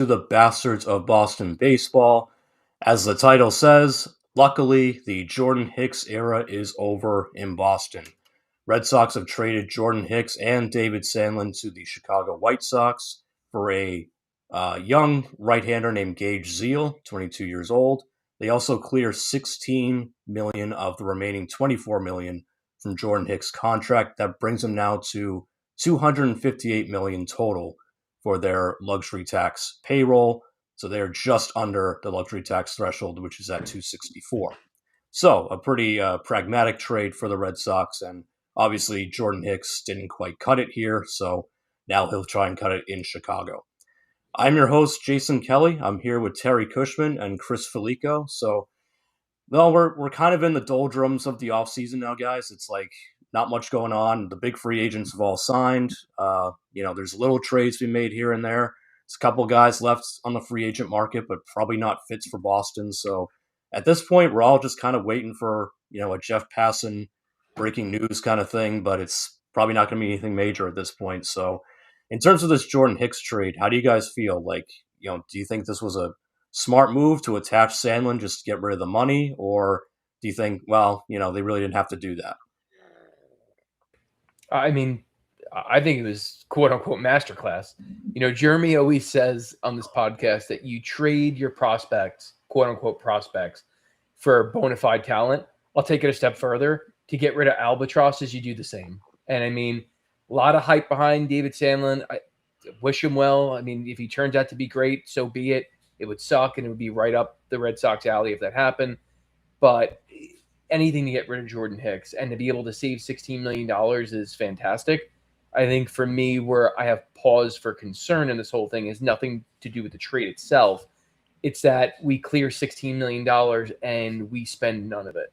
to the Bastards of Boston Baseball. As the title says, luckily, the Jordan Hicks era is over in Boston. Red Sox have traded Jordan Hicks and David Sandlin to the Chicago White Sox for a young right-hander named Gage Zeal, 22 years old. They also clear $16 million of the remaining $24 million from Jordan Hicks' contract. That brings him now to $258 million total for their luxury tax payroll. So they're just under the luxury tax threshold, which is at 264. So a pretty pragmatic trade for the Red Sox, and obviously Jordan Hicks didn't quite cut it here, so now he'll try and cut it in Chicago. I'm your host, Jason Kelly. I'm here with Terry Cushman and Chris Felico. So, well, we're kind of in the doldrums of the offseason now, guys. It's like not much going on. The big free agents have all signed. There's little trades to be made here and there. There's a couple guys left on the free agent market, but probably not fits for Boston. So at this point, we're all just kind of waiting for, a Jeff Passan breaking news kind of thing, but it's probably not going to be anything major at this point. So in terms of this Jordan Hicks trade, how do you guys feel? Like, do you think this was a smart move to attach Sandlin just to get rid of the money? Or do you think, they really didn't have to do that? I mean, I think it was quote unquote masterclass. Jeremy always says on this podcast that you trade your prospects, quote unquote prospects, for bona fide talent. I'll take it a step further. To get rid of albatrosses, you do the same. And I mean, a lot of hype behind David Sandlin. I wish him well. I mean, if he turns out to be great, so be it. It would suck, and it would be right up the Red Sox alley if that happened. But anything to get rid of Jordan Hicks and to be able to save $16 million is fantastic. I think for me, where I have pause for concern in this whole thing is nothing to do with the trade itself. It's that we clear $16 million and we spend none of it.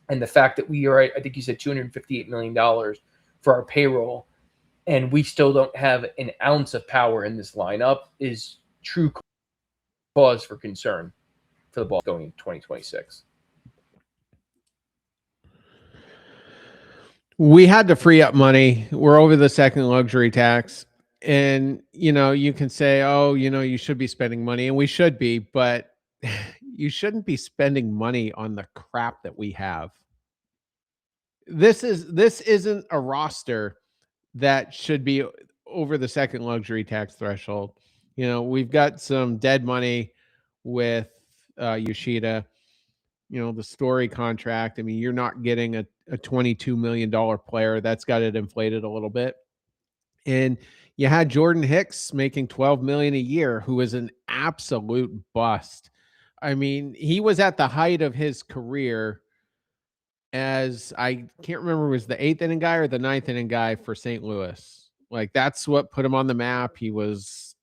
And the fact that we are, I think you said $258 million for our payroll, and we still don't have an ounce of power in this lineup is true cause for concern for the ball going in 2026. We had to free up money. We're over the second luxury tax. And, you can say, you should be spending money, and we should be, but you shouldn't be spending money on the crap that we have. This isn't a roster that should be over the second luxury tax threshold. We've got some dead money with Yoshida, the Story contract. I mean, you're not getting a $22 million player. That's got it inflated a little bit. And you had Jordan Hicks making $12 million a year, who is an absolute bust. I mean, he was at the height of his career as, I can't remember, was the 8th inning guy or the 9th inning guy for St. Louis. Like, that's what put him on the map. He was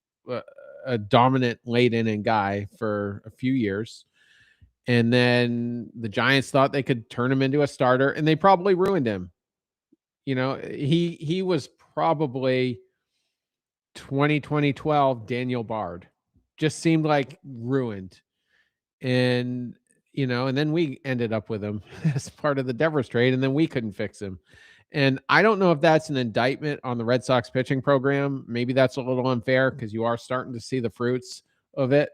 a dominant late inning guy for a few years. And then the Giants thought they could turn him into a starter, and they probably ruined him. He was probably 2012 Daniel Bard. Just seemed like ruined. And and then we ended up with him as part of the Devers trade, and then we couldn't fix him. And I don't know if that's an indictment on the Red Sox pitching program. Maybe that's a little unfair because you are starting to see the fruits of it.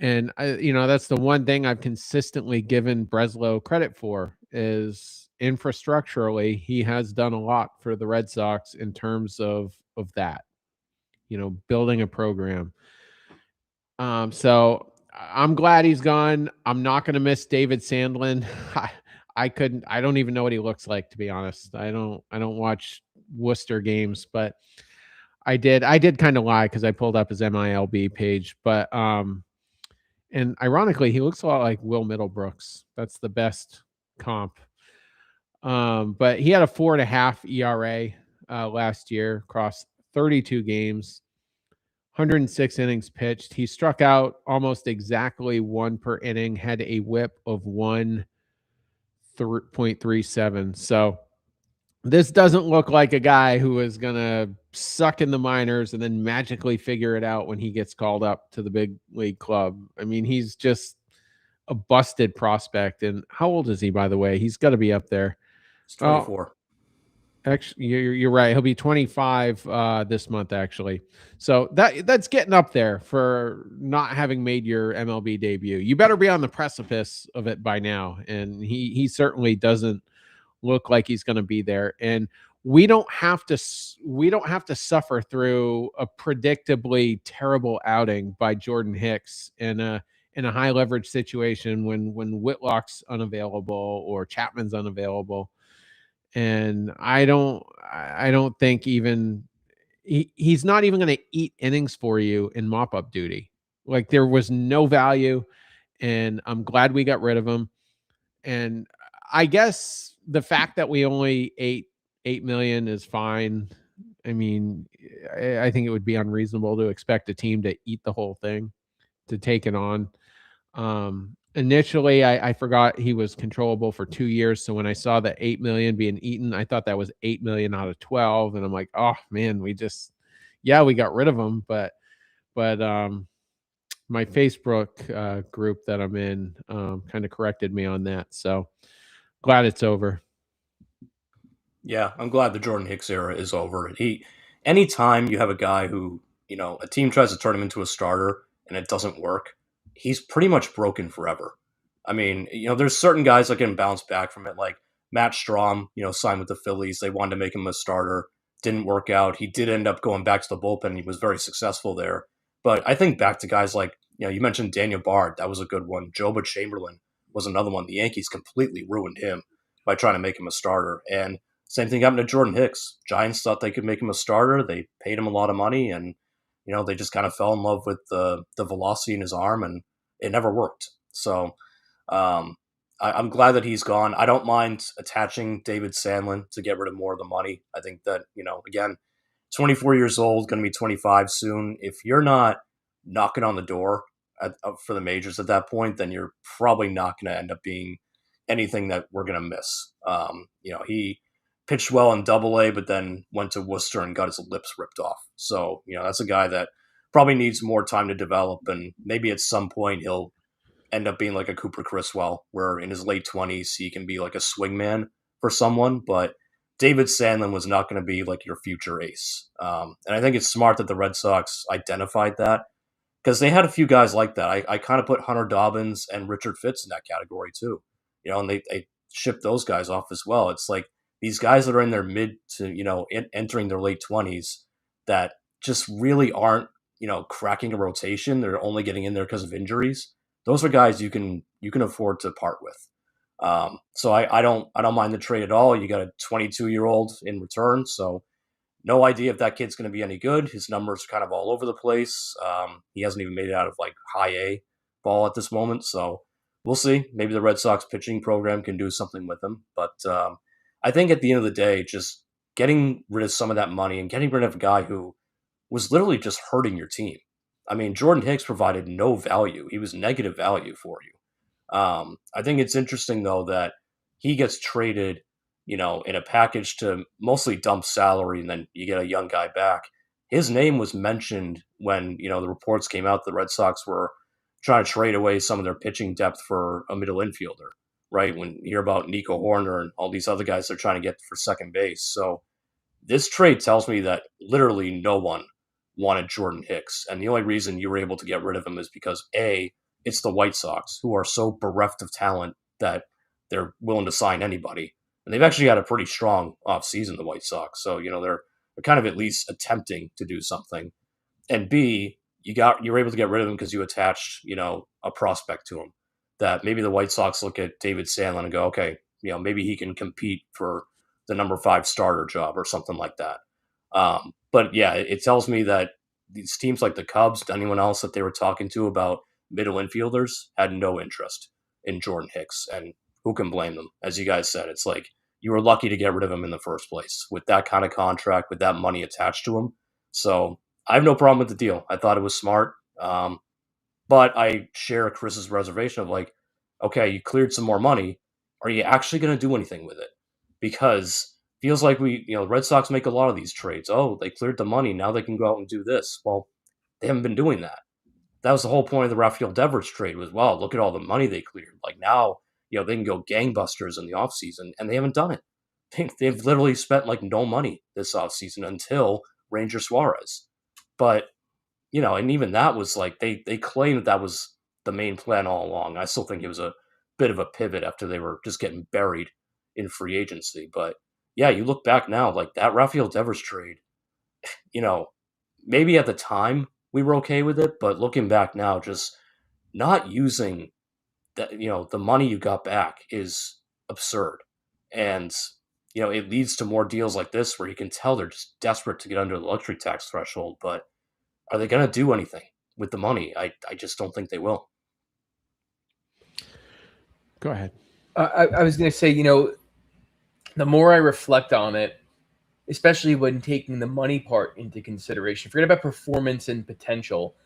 And that's the one thing I've consistently given Breslow credit for is infrastructurally, he has done a lot for the Red Sox in terms of that, building a program. So I'm glad he's gone. I'm not going to miss David Sandlin. I don't even know what he looks like, to be honest. I don't watch Worcester games, but I did kind of lie because I pulled up his MILB page, but and ironically, he looks a lot like Will Middlebrooks. That's the best comp. But he had a 4.5 ERA last year across 32 games, 106 innings pitched. He struck out almost exactly 1 per inning, had a whip of 1.37. So this doesn't look like a guy who is going to suck in the minors and then magically figure it out when he gets called up to the big league club. I mean, he's just a busted prospect. And how old is he, by the way? He's got to be up there. He's 24. Actually, you're right. He'll be 25 this month, actually. So that's getting up there for not having made your MLB debut. You better be on the precipice of it by now, and he certainly doesn't look like he's going to be there. And we don't have to suffer through a predictably terrible outing by Jordan Hicks in a high leverage situation when Whitlock's unavailable or Chapman's unavailable. And I don't think even he's not even going to eat innings for you in mop up duty. Like, there was no value, and I'm glad we got rid of him. And I guess the fact that we only ate 8 million is fine. I mean, I think it would be unreasonable to expect a team to eat the whole thing, to take it on. Initially, I forgot he was controllable for 2 years. So when I saw the 8 million being eaten, I thought that was 8 million out of 12. And I'm like, oh man, we got rid of him. But my Facebook group that I'm in kind of corrected me on that. So glad it's over. Yeah, I'm glad the Jordan Hicks era is over. Anytime you have a guy who, a team tries to turn him into a starter and it doesn't work, he's pretty much broken forever. I mean, there's certain guys that can bounce back from it, like Matt Strom, signed with the Phillies. They wanted to make him a starter. Didn't work out. He did end up going back to the bullpen. He was very successful there. But I think back to guys like, you mentioned Daniel Bard. That was a good one. Joba Chamberlain was another one. The Yankees completely ruined him by trying to make him a starter. And same thing happened to Jordan Hicks. Giants thought they could make him a starter. They paid him a lot of money, and they just kind of fell in love with the velocity in his arm, and it never worked. So I'm glad that he's gone. I don't mind attaching David Sandlin to get rid of more of the money. I think that, again, 24 years old, going to be 25 soon. If you're not knocking on the door for the majors at that point, then you're probably not going to end up being anything that we're going to miss. He pitched well in Double-A, but then went to Worcester and got his lips ripped off. So, that's a guy that probably needs more time to develop, and maybe at some point he'll end up being like a Cooper Criswell, where in his late 20s he can be like a swingman for someone. But David Sandlin was not going to be like your future ace. And I think it's smart that the Red Sox identified that, because they had a few guys like that. I kind of put Hunter Dobbins and Richard Fitz in that category too. And they shipped those guys off as well. It's like these guys that are in their mid to, entering their late 20s that just really aren't, cracking a rotation. They're only getting in there because of injuries. Those are guys you can afford to part with. So I don't mind the trade at all. You got a 22-year-old in return, so no idea if that kid's going to be any good. His numbers are kind of all over the place. He hasn't even made it out of like high A ball at this moment, so we'll see. Maybe the Red Sox pitching program can do something with him. But I think at the end of the day, just getting rid of some of that money and getting rid of a guy who was literally just hurting your team. I mean, Jordan Hicks provided no value. He was negative value for you. I think it's interesting, though, that he gets traded, in a package to mostly dump salary, and then you get a young guy back. His name was mentioned when, the reports came out the Red Sox were trying to trade away some of their pitching depth for a middle infielder, right? When you hear about Nico Horner and all these other guys they're trying to get for second base. So this trade tells me that literally no one wanted Jordan Hicks. And the only reason you were able to get rid of him is because, A, it's the White Sox, who are so bereft of talent that they're willing to sign anybody. And they've actually had a pretty strong offseason, the White Sox. So, they're kind of at least attempting to do something. And B, you were able to get rid of him because you attached, a prospect to him. That maybe the White Sox look at David Sandlin and go, okay, maybe he can compete for the number 5 starter job or something like that. But yeah, it tells me that these teams like the Cubs, anyone else that they were talking to about middle infielders, had no interest in Jordan Hicks. And who can blame them? As you guys said, it's like you were lucky to get rid of him in the first place with that kind of contract, with that money attached to him. So I have no problem with the deal. I thought it was smart. But I share Chris's reservation of like, okay, you cleared some more money. Are you actually going to do anything with it? Because feels like the Red Sox make a lot of these trades. Oh, they cleared the money. Now they can go out and do this. Well, they haven't been doing that. That was the whole point of the Rafael Devers trade was, well, look at all the money they cleared. Like now, they can go gangbusters in the offseason, and they haven't done it. they've literally spent like no money this offseason until Ranger Suarez. But, and even that was like, they claimed that was the main plan all along. I still think it was a bit of a pivot after they were just getting buried in free agency. But yeah, you look back now, like that Rafael Devers trade, maybe at the time we were okay with it, but looking back now, just not using that, the money you got back is absurd. And, it leads to more deals like this where you can tell they're just desperate to get under the luxury tax threshold. But are they going to do anything with the money? I just don't think they will. Go ahead. I was going to say, the more I reflect on it, especially when taking the money part into consideration, forget about performance and potential,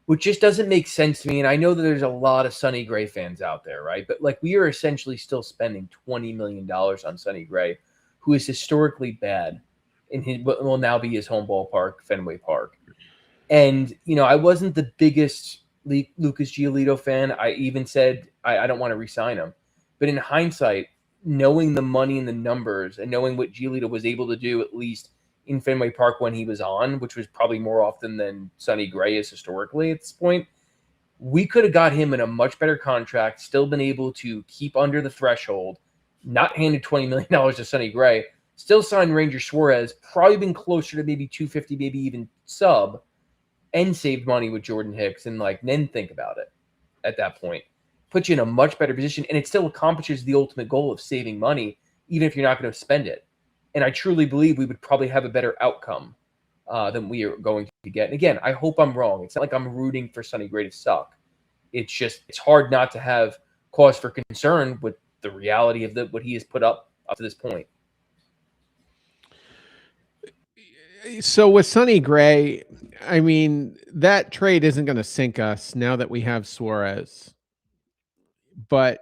which just doesn't make sense to me. And I know that there's a lot of Sonny Gray fans out there, right? But like, we are essentially still spending $20 million on Sonny Gray, who is historically bad in his, what will now be his home ballpark, Fenway Park. And, I wasn't the biggest Lucas Giolito fan. I even said I don't want to re-sign him. But in hindsight, knowing the money and the numbers and knowing what Giolito was able to do, at least in Fenway Park when he was on, which was probably more often than Sonny Gray is historically at this point, we could have got him in a much better contract, still been able to keep under the threshold, not handed $20 million to Sonny Gray, still signed Ranger Suarez, probably been closer to maybe 250, maybe even sub, and saved money with Jordan Hicks. And then think about it at that point. Put you in a much better position, and it still accomplishes the ultimate goal of saving money, even if you're not going to spend it. And I truly believe we would probably have a better outcome than we are going to get. And again, I hope I'm wrong. It's not like I'm rooting for Sonny Gray to suck. It's just, it's hard not to have cause for concern with the reality of what he has put up to this point. So with Sonny Gray, I mean, that trade isn't going to sink us now that we have Suarez. But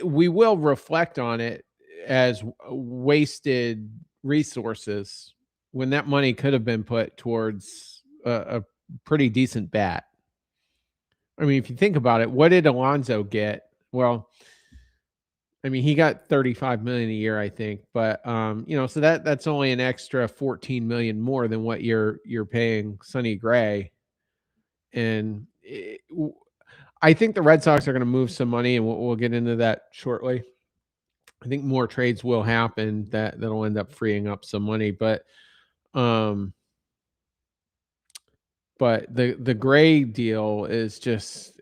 we will reflect on it as wasted resources when that money could have been put towards a pretty decent bat. I mean, if you think about it, what did Alonso get? Well, I mean, he got 35 million a year, I think, but so that's only an extra 14 million more than what you're paying Sonny Gray. And I think the Red Sox are going to move some money, and we'll get into that shortly. I think more trades will happen that'll end up freeing up some money, but the Gray deal is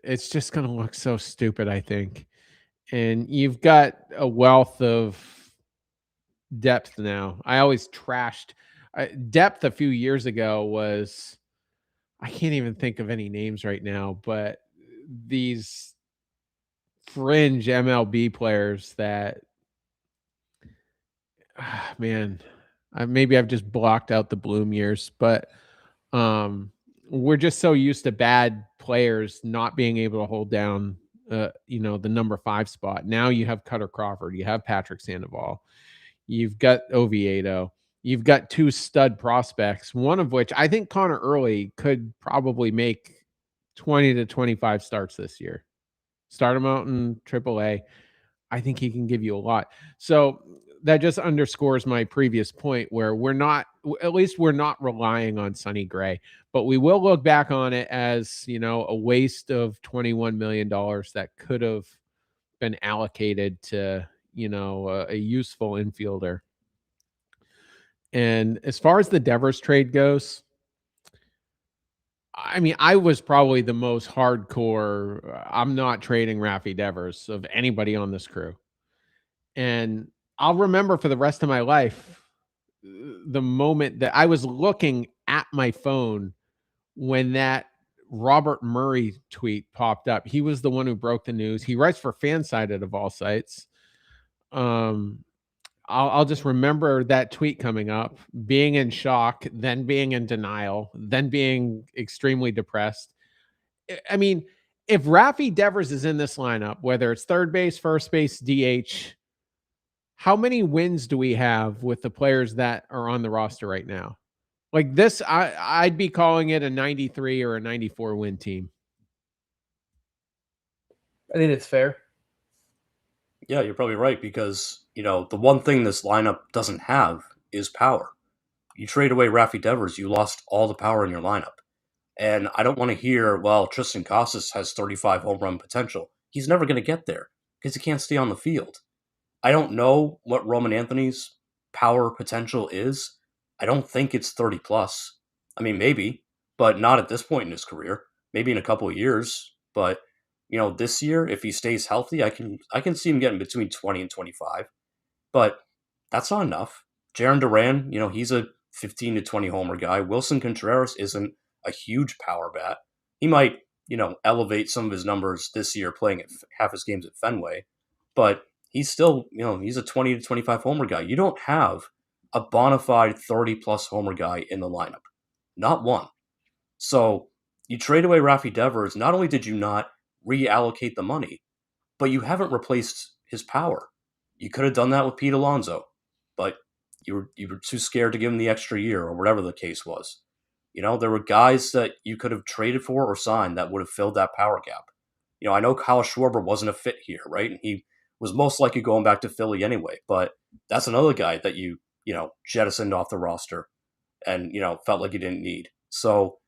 it's just going to look so stupid, I think. And you've got a wealth of depth now. I always trashed depth a few years ago was, I can't even think of any names right now, but these fringe MLB players that, man, maybe I've just blocked out the Bloom years, but we're just so used to bad players not being able to hold down, the number 5 spot. Now you have Cutter Crawford, you have Patrick Sandoval, you've got Oviedo, you've got 2 stud prospects, one of which I think Connor Early could probably make 20 to 25 starts this year. Start him out in AAA. I think he can give you a lot. So that just underscores my previous point where we're not relying on Sonny Gray, but we will look back on it as, a waste of $21 million that could have been allocated to, a useful infielder. And as far as the Devers trade goes, I mean, I was probably the most hardcore, I'm not trading Rafi Devers of anybody on this crew. And I'll remember for the rest of my life the moment that I was looking at my phone when that Robert Murray tweet popped up. He was the one who broke the news. He writes for Fansided of all sites. I'll just remember that tweet coming up, being in shock, then being in denial, then being extremely depressed. I mean, if Rafi Devers is in this lineup, whether it's third base, first base, DH, how many wins do we have with the players that are on the roster right now? Like this, I'd be calling it a 93 or a 94 win team. I think it's fair. Yeah, you're probably right, because the one thing this lineup doesn't have is power. You trade away Rafi Devers, you lost all the power in your lineup. And I don't want to hear, well, Tristan Casas has 35 home run potential. He's never going to get there because he can't stay on the field. I don't know what Roman Anthony's power potential is. I don't think it's 30 plus. I mean, maybe, but not at this point in his career. Maybe in a couple of years, but this year, if he stays healthy, I can see him getting between 20 and 25. But that's not enough. Jaron Duran, he's a 15 to 20 homer guy. Wilson Contreras isn't a huge power bat. He might, elevate some of his numbers this year playing at half his games at Fenway, but he's still, he's a 20 to 25 homer guy. You don't have a bona fide 30 plus homer guy in the lineup. Not one. So you trade away Rafi Devers. Not only did you not reallocate the money, but you haven't replaced his power. You could have done that with Pete Alonso, but you were too scared to give him the extra year or whatever the case was. There were guys that you could have traded for or signed that would have filled that power gap. I know Kyle Schwarber wasn't a fit here, right? And he was most likely going back to Philly anyway, but that's another guy that you jettisoned off the roster and, felt like you didn't need. So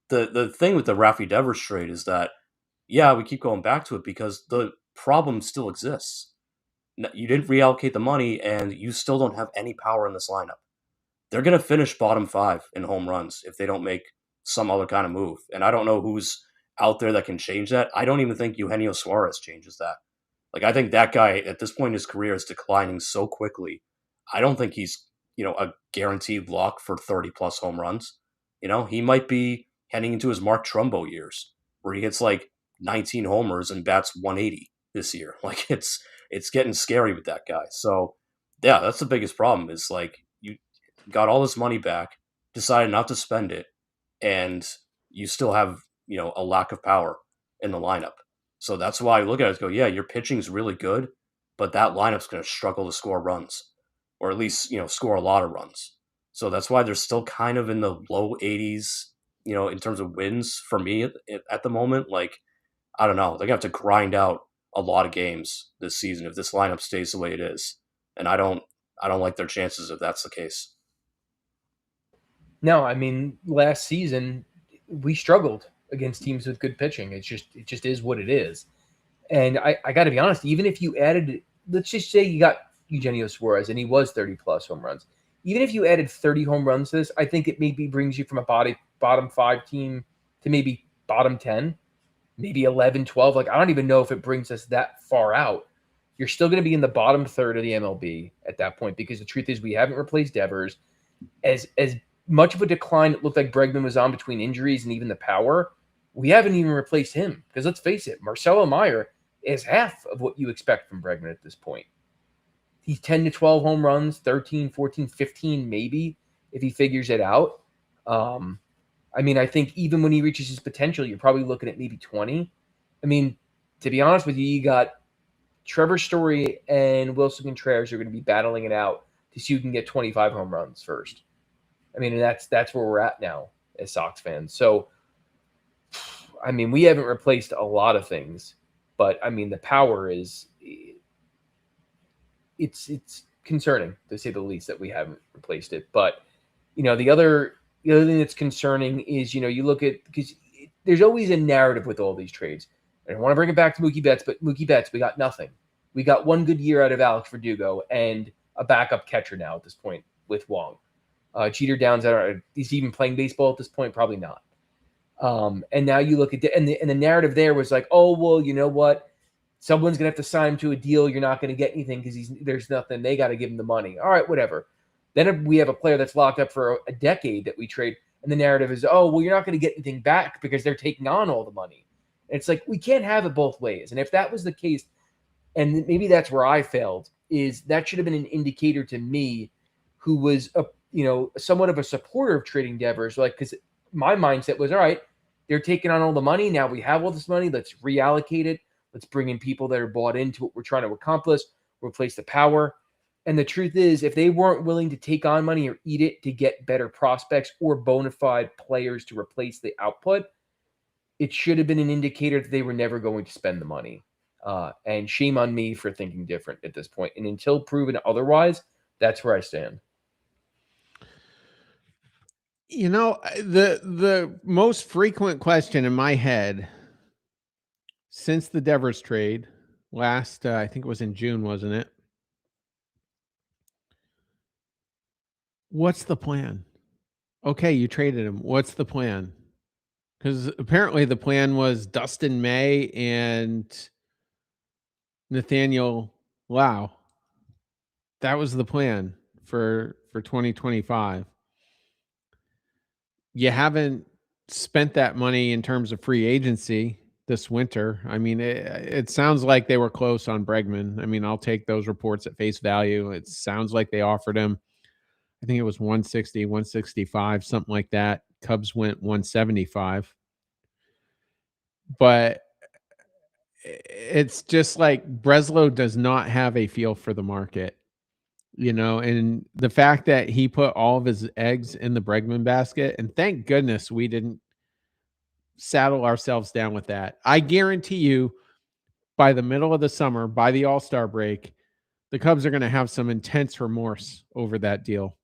the thing with the Rafi Devers trade is that, yeah, we keep going back to it because the problem still exists. You didn't reallocate the money, and you still don't have any power in this lineup. They're going to finish bottom 5 in home runs if they don't make some other kind of move. And I don't know who's out there that can change that. I don't even think Eugenio Suarez changes that. Like, I think that guy at this point in his career is declining so quickly. I don't think he's, a guaranteed lock for 30 plus home runs. He might be heading into his Mark Trumbo years where he hits like 19 homers and bats 180 this year. Like, it's getting scary with that guy. So yeah, that's the biggest problem is like you got all this money back, decided not to spend it, and you still have, a lack of power in the lineup. So that's why I look at it and go, yeah, your pitching's really good, but that lineup's going to struggle to score runs, or at least, score a lot of runs. So that's why they're still kind of in the low 80s, in terms of wins for me at the moment. Like, I don't know. They're going to have to grind out a lot of games this season if this lineup stays the way it is. And I don't like their chances if that's the case. No, I mean, last season we struggled against teams with good pitching. It just is what it is. And I got to be honest, even if you added, let's just say you got Eugenio Suarez and he was 30 plus home runs. Even if you added 30 home runs to this, I think it maybe brings you from a bottom 5 team to maybe bottom 10, maybe 11, 12. Like, I don't even know if it brings us that far out. You're still going to be in the bottom third of the MLB at that point, because the truth is we haven't replaced Devers. As much of a decline it looked like Bregman was on between injuries and even the power, we haven't even replaced him. Because let's face it, Marcelo Meyer is half of what you expect from Bregman at this point. He's 10 to 12 home runs, 13, 14, 15 maybe, if he figures it out. I mean, I think even when he reaches his potential, you're probably looking at maybe 20. I mean, to be honest with you, you got Trevor Story and Wilson Contreras are going to be battling it out to see who can get 25 home runs first. I mean, and that's where we're at now as Sox fans. So, I mean, we haven't replaced a lot of things, but I mean, the power is it's concerning to say the least that we haven't replaced it. But the other thing that's concerning is you look at, because there's always a narrative with all these trades. And I want to bring it back to Mookie Betts, but Mookie Betts, we got nothing. We got one good year out of Alex Verdugo and a backup catcher now at this point with Wong. Jeter Downs, is he even playing baseball at this point? Probably not. And now you look at and the narrative there was like, oh, well, you know what? Someone's going to have to sign him to a deal. You're not going to get anything because there's nothing. They got to give him the money. All right, whatever. Then we have a player that's locked up for a decade that we trade, and the narrative is, oh, well, you're not going to get anything back because they're taking on all the money. And it's like, we can't have it both ways. And if that was the case, and maybe that's where I failed, is that should have been an indicator to me, who was somewhat of a supporter of trading Devers, like, because my mindset was, all right, they're taking on all the money. Now we have all this money. Let's reallocate it. Let's bring in people that are bought into what we're trying to accomplish, replace the power. And the truth is, if they weren't willing to take on money or eat it to get better prospects or bona fide players to replace the output, it should have been an indicator that they were never going to spend the money. And shame on me for thinking different at this point. And until proven otherwise, that's where I stand. You know, the most frequent question in my head since the Devers trade last, I think it was in June, wasn't it? What's the plan? Okay, you traded him. What's the plan? Because apparently the plan was Dustin May and Nathaniel Lau. That was the plan for 2025. You haven't spent that money in terms of free agency this winter. I mean, it sounds like they were close on Bregman. I mean, I'll take those reports at face value. It sounds like they offered him, I think it was 160, 165, something like that. Cubs went 175. But it's just like Breslow does not have a feel for the market, you know, and the fact that he put all of his eggs in the Bregman basket, and thank goodness we didn't saddle ourselves down with that. I guarantee you by the middle of the summer, by the All-Star break, the Cubs are going to have some intense remorse over that deal.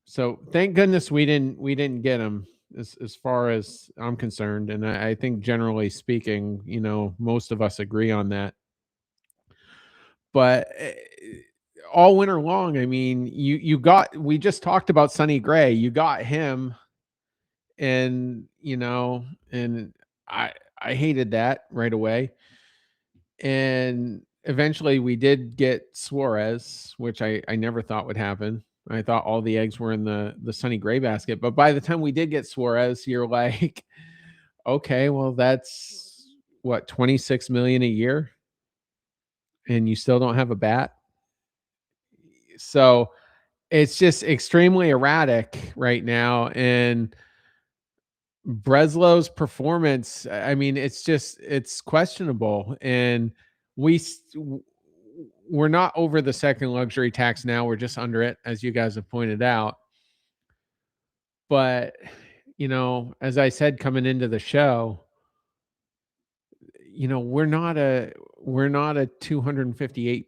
So thank goodness we didn't get him as far as I'm concerned. And I think generally speaking, you know, most of us agree on that. But all winter long, I mean, we just talked about Sonny Gray. You got him, and you know, and I hated that right away. And eventually we did get Suarez, which I never thought would happen. I thought all the eggs were in the Sonny Gray basket. But by the time we did get Suarez, you're like, okay, well, that's what, $26 million a year? And you still don't have a bat. So it's just extremely erratic right now. And Breslow's performance, I mean, it's questionable. And we're not over the second luxury tax now. We're just under it, as you guys have pointed out. But, you know, as I said, coming into the show, you know, we're not a $258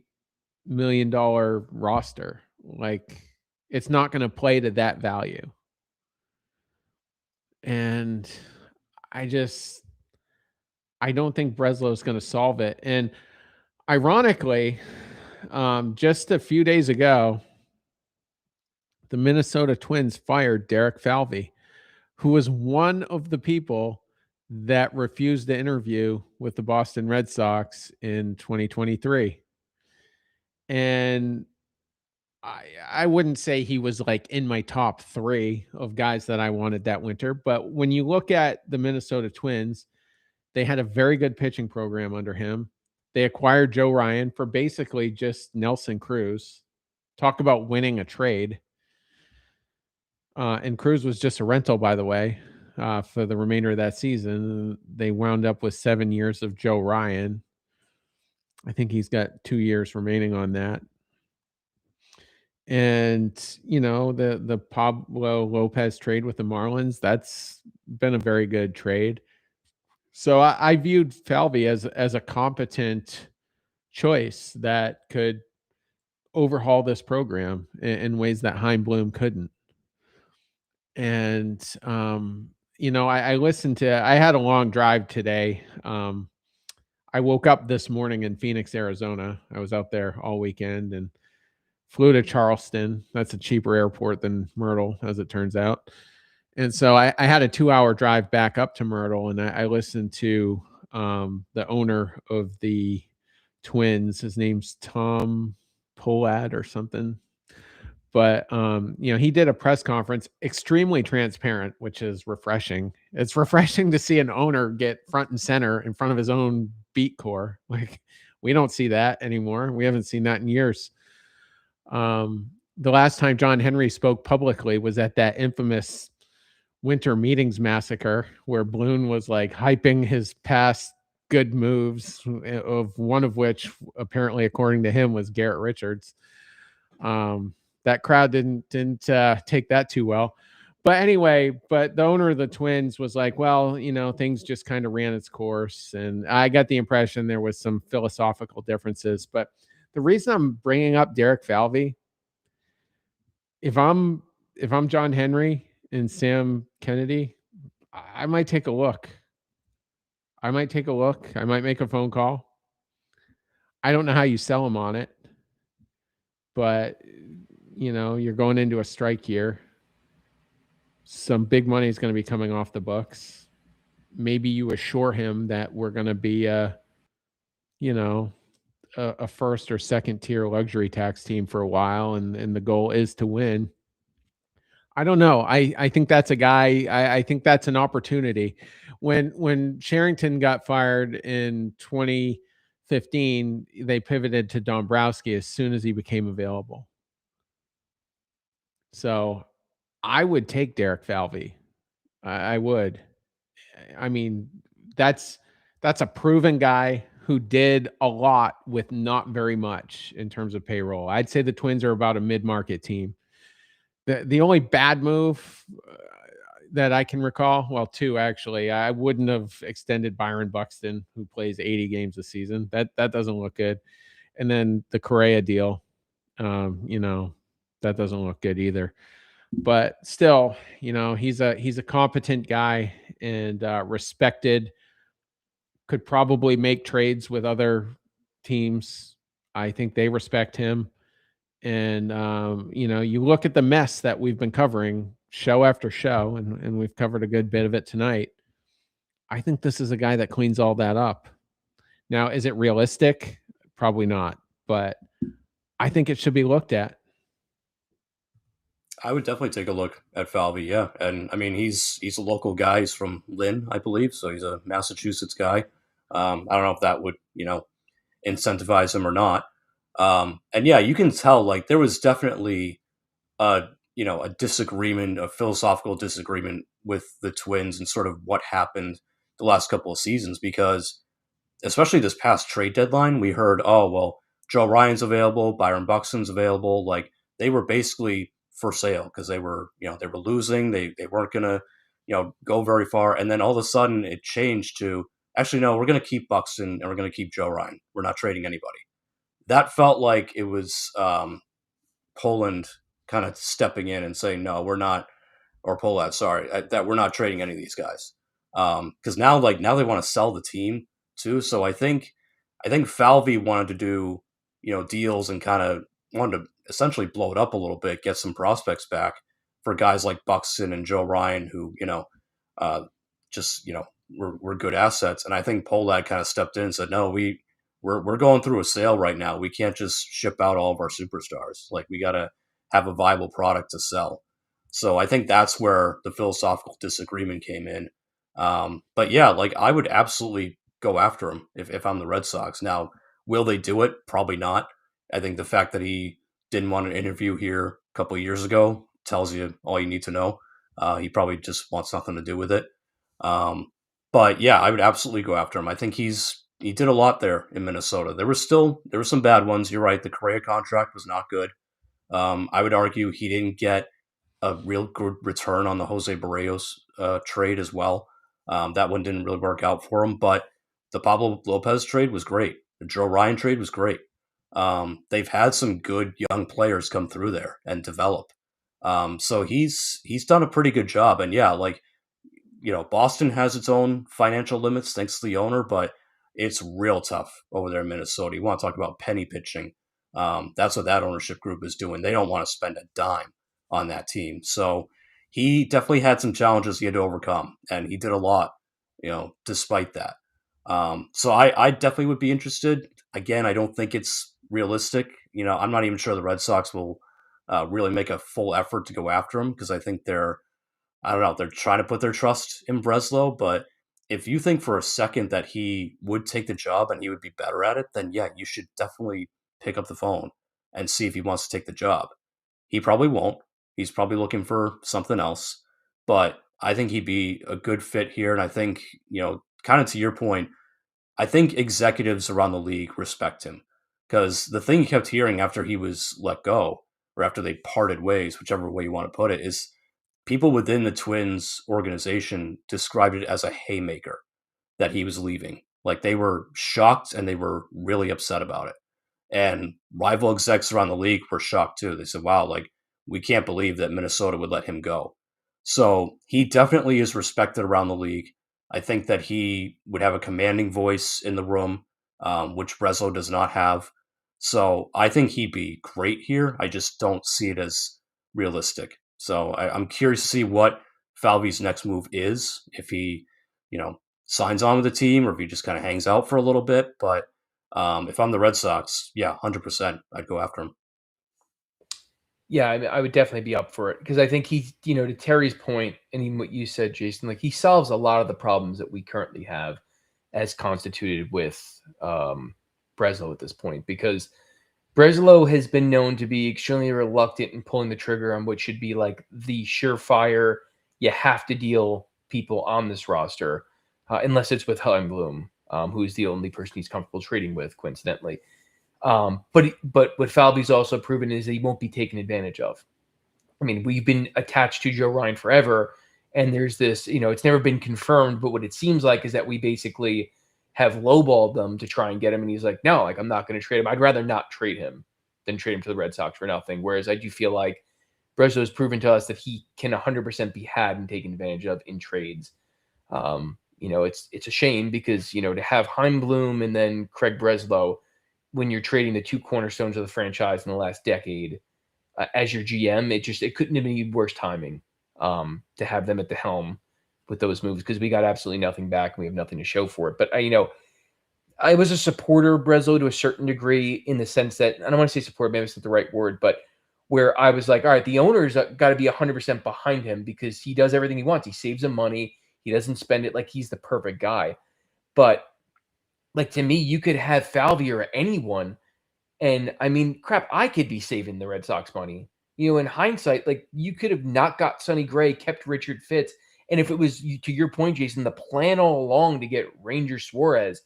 million roster. Like, it's not going to play to that value. And I don't think Breslow is going to solve it. And ironically, just a few days ago, the Minnesota Twins fired Derek Falvey, who was one of the people that refused to interview with the Boston Red Sox in 2023. And I wouldn't say he was like in my top 3 of guys that I wanted that winter. But when you look at the Minnesota Twins, they had a very good pitching program under him. They acquired Joe Ryan for basically just Nelson Cruz. Talk about winning a trade. And Cruz was just a rental, by the way, for the remainder of that season. They wound up with 7 years of Joe Ryan. I think he's got 2 years remaining on that. And, you know, the Pablo Lopez trade with the Marlins, that's been a very good trade. So I viewed Falvey as a competent choice that could overhaul this program in ways that Chaim Bloom couldn't. And, you know, I had a long drive today. I woke up this morning in Phoenix, Arizona. I was out there all weekend and flew to Charleston. That's a cheaper airport than Myrtle, as it turns out. And so I had a 2-hour drive back up to Myrtle, and I listened to the owner of the Twins. His name's Tom Pohlad or something. But, you know, he did a press conference, extremely transparent, which is refreshing. It's refreshing to see an owner get front and center in front of his own beat core. Like, we don't see that anymore. We haven't seen that in years. The last time John Henry spoke publicly was at that infamous winter meetings massacre where Bloom was like hyping his past good moves, of one of which apparently, according to him, was Garrett Richards. That crowd didn't take that too well. But anyway, but the owner of the Twins was like, well, things just kind of ran its course. And I got the impression there was some philosophical differences. But the reason I'm bringing up Derek Falvey, if I'm John Henry and Sam Kennedy, I might take a look. I might make a phone call. I don't know how you sell him on it, but you're going into a strike year. Some big money is going to be coming off the books. Maybe you assure him that we're going to be a first or second tier luxury tax team for a while, and the goal is to win. I don't know. I think that's a guy. I think that's an opportunity. When Sherrington got fired in 2015, they pivoted to Dombrowski as soon as he became available. So I would take Derek Falvey. I would. I mean, that's a proven guy who did a lot with not very much in terms of payroll. I'd say the Twins are about a mid-market team. The only bad move that I can recall, well, two actually, I wouldn't have extended Byron Buxton, who plays 80 games a season. That doesn't look good. And then the Correa deal, that doesn't look good either. But still, he's a competent guy and respected. Could probably make trades with other teams. I think they respect him. And you look at the mess that we've been covering show after show, and we've covered a good bit of it tonight. I think this is a guy that cleans all that up. Now, is it realistic? Probably not, but I think it should be looked at. I would definitely take a look at Falvey, yeah. And I mean, he's a local guy. He's from Lynn, I believe, so he's a Massachusetts guy. I don't know if that would, incentivize him or not. And yeah, you can tell like there was definitely a disagreement, a philosophical disagreement with the Twins and sort of what happened the last couple of seasons, because especially this past trade deadline, we heard, oh well, Joe Ryan's available, Byron Buxton's available. Like they were basically for sale because they were losing. They weren't gonna go very far, and then all of a sudden it changed to actually no, we're gonna keep Buxton and we're gonna keep Joe Ryan. We're not trading anybody. That felt like it was Poland kind of stepping in and saying no, we're not, or Poland, sorry, that we're not trading any of these guys because now they want to sell the team too. So I think Falvey wanted to do deals and kind of wanted to essentially blow it up a little bit, get some prospects back for guys like Buxton and Joe Ryan, who just were good assets. And I think Poland kind of stepped in and said, no, we're going through a sale right now. We can't just ship out all of our superstars. Like we got to have a viable product to sell. So I think that's where the philosophical disagreement came in. But yeah, like I would absolutely go after him if I'm the Red Sox. Now, will they do it? Probably not. I think the fact that he didn't want an interview here a couple of years ago tells you all you need to know. He probably just wants nothing to do with it. But yeah, I would absolutely go after him. I think he did a lot there in Minnesota. There were some bad ones. You're right. The Correa contract was not good. I would argue he didn't get a real good return on the Jose Barrios trade as well. That one didn't really work out for him, but the Pablo Lopez trade was great. The Joe Ryan trade was great. They've had some good young players come through there and develop. So he's done a pretty good job. And yeah, like, Boston has its own financial limits thanks to the owner, but it's real tough over there in Minnesota. You want to talk about penny pitching. That's what that ownership group is doing. They don't want to spend a dime on that team. So he definitely had some challenges he had to overcome, and he did a lot, despite that. So I definitely would be interested. Again, I don't think it's realistic. I'm not even sure the Red Sox will really make a full effort to go after him because I think they're trying to put their trust in Breslow. But if you think for a second that he would take the job and he would be better at it, then yeah, you should definitely pick up the phone and see if he wants to take the job. He probably won't. He's probably looking for something else. But I think he'd be a good fit here. And I think, kind of to your point, I think executives around the league respect him. Because the thing you kept hearing after he was let go, or after they parted ways, whichever way you want to put it, is people within the Twins organization described it as a haymaker that he was leaving. Like, they were shocked and they were really upset about it. And rival execs around the league were shocked too. They said, wow, like, we can't believe that Minnesota would let him go. So he definitely is respected around the league. I think that he would have a commanding voice in the room, which Breslow does not have. So I think he'd be great here. I just don't see it as realistic. So I'm curious to see what Falvey's next move is, if he, signs on with the team or if he just kind of hangs out for a little bit. But if I'm the Red Sox, yeah, 100%, I'd go after him. Yeah, I mean, I would definitely be up for it because I think he, to Terry's point, and even what you said, Jason, like he solves a lot of the problems that we currently have as constituted with Breslow at this point, because Breslow has been known to be extremely reluctant in pulling the trigger on what should be like the surefire, you have to deal people on this roster, unless it's with Bloom, who's the only person he's comfortable trading with, coincidentally. But what Falvey's also proven is that he won't be taken advantage of. I mean, we've been attached to Joe Ryan forever, and there's this, it's never been confirmed, but what it seems like is that we basically have lowballed them to try and get him, and he's like, no, like I'm not going to trade him. I'd rather not trade him than trade him to the Red Sox for nothing. Whereas I do feel like Breslow has proven to us that he can 100% be had and taken advantage of in trades. It's a shame because, to have Bloom and then Craig Breslow when you're trading the two cornerstones of the franchise in the last decade as your GM, it couldn't have been worse timing to have them at the helm with those moves, because we got absolutely nothing back and we have nothing to show for it. But I was a supporter of Breslow to a certain degree, in the sense that, I don't want to say support, maybe it's not the right word, but where I was like, all right, the owner's got to be 100% behind him because he does everything he wants. He saves them money. He doesn't spend it like he's the perfect guy. But like, to me, you could have Falvey or anyone, and I mean, crap, I could be saving the Red Sox money. In hindsight, like, you could have not got Sonny Gray, kept Richard Fitz, and if it was, to your point, Jason, the plan all along to get Ranger Suarez,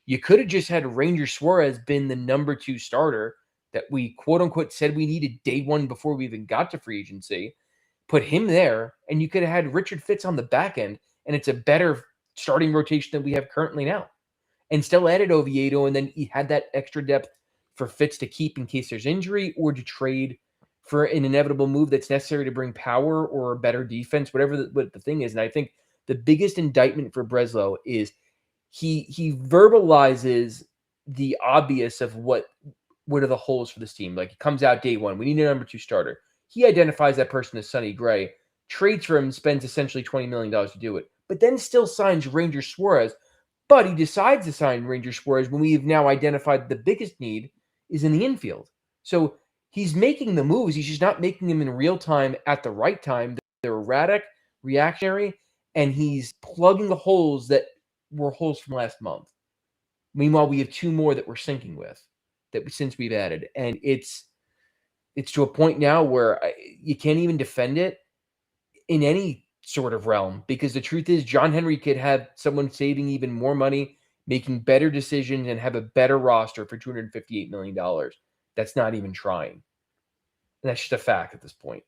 you could have just had Ranger Suarez been the number 2 starter that we quote unquote said we needed day one before we even got to free agency. Put him there, and you could have had Richard Fitz on the back end, and it's a better starting rotation than we have currently now. And still added Oviedo, and then he had that extra depth for Fitz to keep in case there's injury, or to trade for an inevitable move that's necessary to bring power or better defense, whatever what the thing is. And I think the biggest indictment for Breslow is he verbalizes the obvious of what are the holes for this team. Like, he comes out day one, we need a number 2 starter. He identifies that person as Sonny Gray, trades for him, spends essentially $20 million to do it, but then still signs Ranger Suarez. But he decides to sign Ranger Suarez when we've now identified the biggest need is in the infield. So he's making the moves. He's just not making them in real time at the right time. They're erratic, reactionary, and he's plugging the holes that were holes from last month. Meanwhile, we have 2 more that we're syncing with since we've added. And it's to a point now where you can't even defend it in any sort of realm, because the truth is John Henry could have someone saving even more money, making better decisions, and have a better roster for $258 million. That's not even trying. And that's just a fact at this point.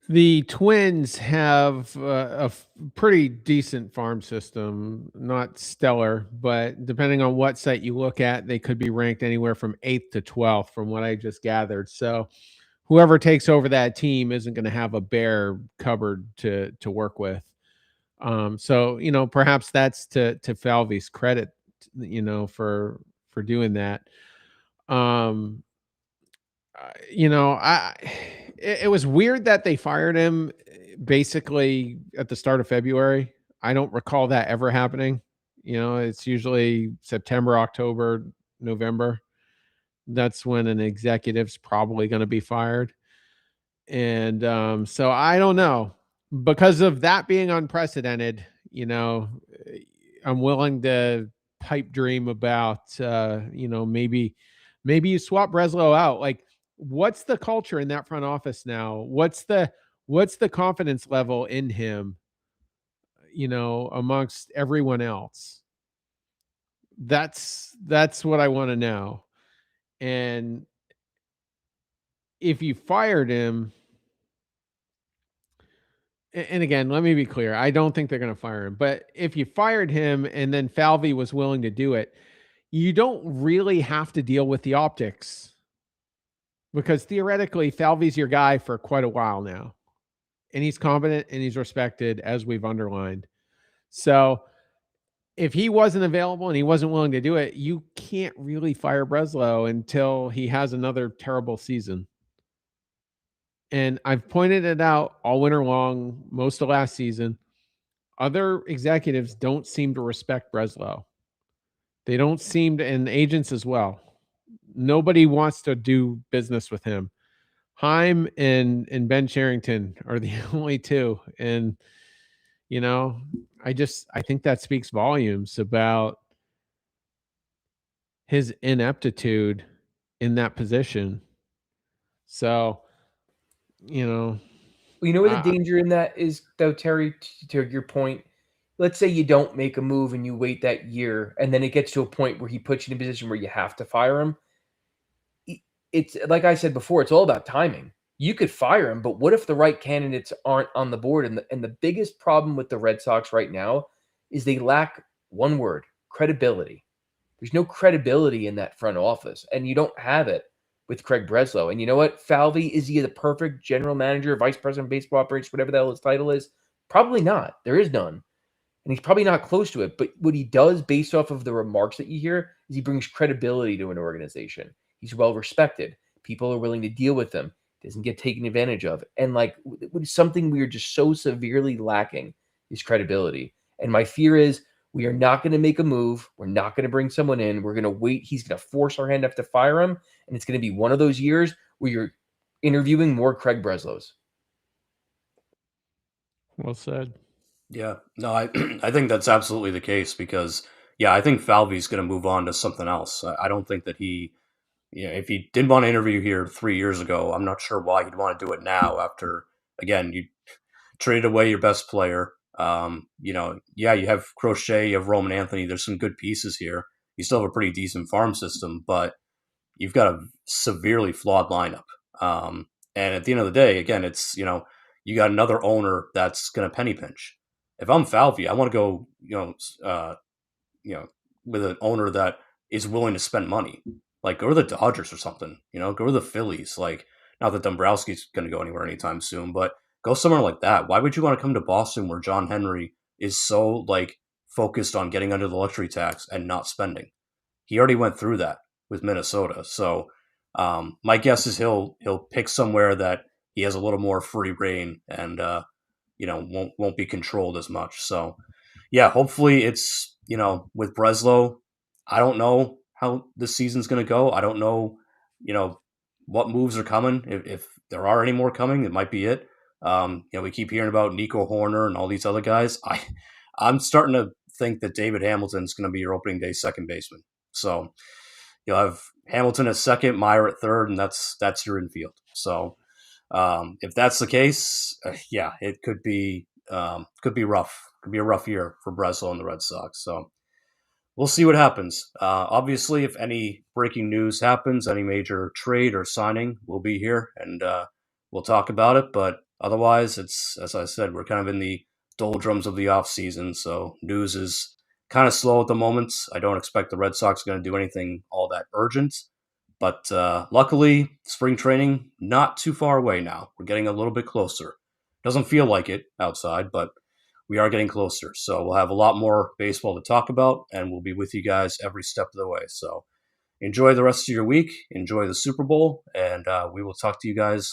The Twins have a pretty decent farm system, not stellar, but depending on what site you look at, they could be ranked anywhere from 8th to 12th from what I just gathered. So whoever takes over that team isn't going to have a bare cupboard to work with. So, perhaps that's to Falvey's credit, for doing that. It was weird that they fired him basically at the start of February. I don't recall that ever happening. It's usually September, October, November. That's when an executive's probably going to be fired. And so I don't know. Because of that being unprecedented, I'm willing to pipe dream about, maybe you swap Breslow out. Like, what's the culture in that front office now? What's the confidence level in him, amongst everyone else? That's what I want to know. And if you fired him, and again, let me be clear. I don't think they're going to fire him. But if you fired him and then Falvey was willing to do it, you don't really have to deal with the optics, because theoretically Falvey's your guy for quite a while now. And he's competent and he's respected, as we've underlined. So if he wasn't available and he wasn't willing to do it, you can't really fire Breslow until he has another terrible season. And I've pointed it out all winter long, most of last season. Other executives don't seem to respect Breslow. They don't seem to, and agents as well. Nobody wants to do business with him. Heim and Ben Sherrington are the only two. And, I think that speaks volumes about his ineptitude in that position. So, You know what the danger in that is, though, Terry, to your point? Let's say you don't make a move and you wait that year, and then it gets to a point where he puts you in a position where you have to fire him. It's like I said before, it's all about timing. You could fire him, but what if the right candidates aren't on the board? And the biggest problem with the Red Sox right now is they lack one word: credibility. There's no credibility in that front office, and you don't have it with Craig Breslow. And you know what? Falvey, is he the perfect general manager, vice president of baseball operations, whatever the hell his title is? Probably not. There is none. And he's probably not close to it. But what he does, based off of the remarks that you hear, is he brings credibility to an organization. He's well respected. People are willing to deal with him. Doesn't get taken advantage of. And like, something we are just so severely lacking is credibility. And my fear is we are not going to make a move. We're not going to bring someone in. We're going to wait. He's going to force our hand up to fire him. And it's going to be one of those years where you're interviewing more Craig Breslows. Well said. Yeah, no, I think that's absolutely the case because, I think Falvey's going to move on to something else. I don't think that if he didn't want to interview here 3 years ago, I'm not sure why he'd want to do it now after, again, you traded away your best player. You have Crochet, you have Roman Anthony. There's some good pieces here. You still have a pretty decent farm system, but you've got a severely flawed lineup. And at the end of the day, again, it's, you got another owner that's going to penny pinch. If I'm Falvey, I want to go, with an owner that is willing to spend money. Like, go to the Dodgers or something, go to the Phillies. Like, not that Dombrowski's going to go anywhere anytime soon, but go somewhere like that. Why would you want to come to Boston where John Henry is so, focused on getting under the luxury tax and not spending? He already went through that with Minnesota. So my guess is he'll pick somewhere that he has a little more free reign and, won't be controlled as much. So, hopefully it's, with Breslow, I don't know how this season's going to go. I don't know, what moves are coming. If there are any more coming, it might be it. We keep hearing about Nico Horner and all these other guys. I'm starting to think that David Hamilton's going to be your opening day second baseman. So you'll have Hamilton at second, Meyer at third, and that's your infield. So if that's the case, it could be rough. Could be a rough year for Breslow and the Red Sox. So we'll see what happens. Obviously, if any breaking news happens, any major trade or signing, we'll be here and we'll talk about it. But otherwise, it's, as I said, we're kind of in the doldrums of the off season, so news is kind of slow at the moment. I don't expect the Red Sox are going to do anything all that urgent. But luckily, spring training, not too far away now. We're getting a little bit closer. Doesn't feel like it outside, but we are getting closer. So we'll have a lot more baseball to talk about, and we'll be with you guys every step of the way. So enjoy the rest of your week. Enjoy the Super Bowl, and we will talk to you guys